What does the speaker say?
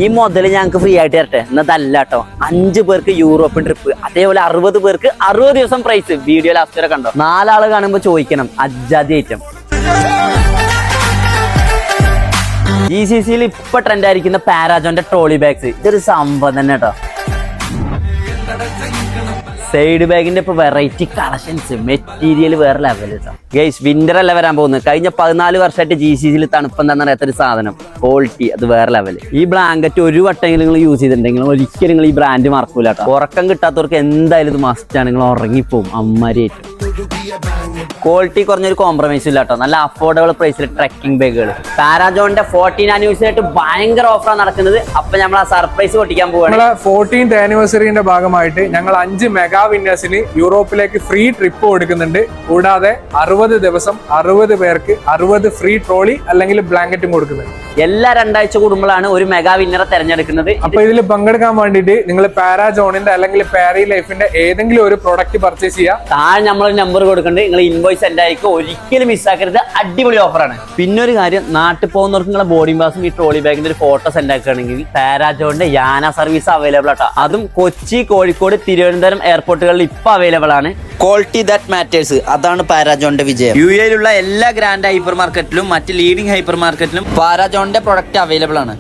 ഈ മുതൽ ഞങ്ങൾക്ക് ഫ്രീ ആയിട്ട് തരട്ടെ എന്നതല്ല കേട്ടോ. 5 പേർക്ക് യൂറോപ്യൻ ട്രിപ്പ്, അതേപോലെ 60 പേർക്ക് 60 ദിവസം പ്രൈസ്. വീഡിയോ ലാസ്റ്റ് വരെ കണ്ടോ. 4 ആള് കാണുമ്പോൾ ചോദിക്കണം അജാതി ഐറ്റം. GCCയിൽ ഇപ്പൊ ട്രെൻഡ് ആയിരിക്കുന്ന പാരാജോന്റെ ട്രോളി ബാഗ്സ്, ഇതൊരു സംഭവം തന്നെ കേട്ടോ. സൈഡ് ബാഗിന്റെ ഇപ്പൊ വെറൈറ്റി കളക്ഷൻസ്, മെറ്റീരിയൽ വേറെ ലെവൽ കേട്ടോ. ഗൈസ് വിന്റർ അല്ല വരാൻ പോകുന്നത്. കഴിഞ്ഞ 14 വർഷമായിട്ട് GCCയിൽ തണുപ്പെന്താണെന്ന് അറിയാത്തൊരു സാധനം, ക്വാളിറ്റി അത് വേറെ ലെവല്. ഈ ബ്ലാങ്കറ്റ് ഒരു വട്ടെങ്കിലും നിങ്ങൾ യൂസ് ചെയ്തിട്ടുണ്ടെങ്കിൽ ഒരിക്കലും നിങ്ങൾ ഈ ബ്രാൻഡ് മറക്കൂല കേട്ടോ. ഉറക്കം കിട്ടാത്തവർക്ക് എന്തായാലും ഇത് മസ്റ്റ് ആണ്, നിങ്ങൾ ഉറങ്ങിപ്പോവും അമ്മാരിയായിട്ട്. ക്വാളിറ്റി കുറഞ്ഞൊരു കോംപ്രമൈസ് ഇല്ല കേട്ടോ. നല്ല അഫോർഡബിൾ പ്രൈസിൽ ട്രക്കിംഗ് ബാഗുകൾ. പാരാജോണിന്റെ 14th ആനിവേഴ്സറി ആയിട്ട് ഭയങ്കര ഓഫറാണ് നടക്കുന്നത്. അപ്പൊ നമ്മൾ ആ സർപ്രൈസ് പൊട്ടിക്കാൻ പോവാണ്. 14th ആനിവേഴ്സറിന്റെ ഭാഗമായിട്ട് ഞങ്ങൾ 5 മെഗാ വിന്നേഴ്സിന് യൂറോപ്പിലേക്ക് ഫ്രീ ട്രിപ്പ് കൊടുക്കുന്നുണ്ട്. കൂടാതെ 60 ദിവസം 60 പേർക്ക് 60 ഫ്രീ ട്രോളി അല്ലെങ്കിൽ ബ്ലാങ്കറ്റും കൊടുക്കുന്നുണ്ട്. എല്ലാ 2 ആഴ്ച കൂടുമ്പോഴാണ് ഒരു മെഗാ വിന്നറെ തെരഞ്ഞെടുക്കുന്നത്. അപ്പൊ ഇതിൽ പങ്കെടുക്കാൻ വേണ്ടിയിട്ട് നിങ്ങൾ പാരാജോണിന്റെ അല്ലെങ്കിൽ പാരി ലൈഫിന്റെ ഏതെങ്കിലും ഒരു പ്രൊഡക്റ്റ് പർച്ചേസ് ചെയ്യാം. താഴെ നമ്മൾ നമ്പർ കൊടുക്കുന്നുണ്ട്, നിങ്ങൾ ഇൻവോയ്സ് സെൻഡ് ആയിരിക്കും. ഒരിക്കലും മിസ്സാക്കരുത്, അടിപൊളി ഓഫറാണ്. പിന്നെ ഒരു കാര്യം, നാട്ടിൽ പോകുന്നവർക്ക് നിങ്ങളെ ബോർഡിംഗ് പാസും ഈ ട്രോളി ബാഗിന്റെ ഒരു ഫോട്ടോ സെൻഡ് ആക്കുകയാണെങ്കിൽ പാരാജോണിന്റെ യാന സർവീസ് അവൈലബിൾ ആട്ടോ. അതും കൊച്ചി, കോഴിക്കോട്, തിരുവനന്തപുരം എയർപോർട്ടുകളിൽ ഇപ്പൊ അവൈലബിൾ ആണ്. ക്വാളിറ്റി ദാറ്റ് മാറ്റേഴ്സ്, അതാണ് പാരാജോണിന്റെ വിജയം. UAE യിലുള്ള എല്ലാ ഗ്രാൻഡ് ഹൈപ്പർ മാർക്കറ്റിലും മറ്റ് ലീഡിംഗ് ഹൈപ്പർ മാർക്കറ്റിലും പാരാജോണിന്റെ പ്രൊഡക്റ്റ് അവൈലബിൾ ആണ്.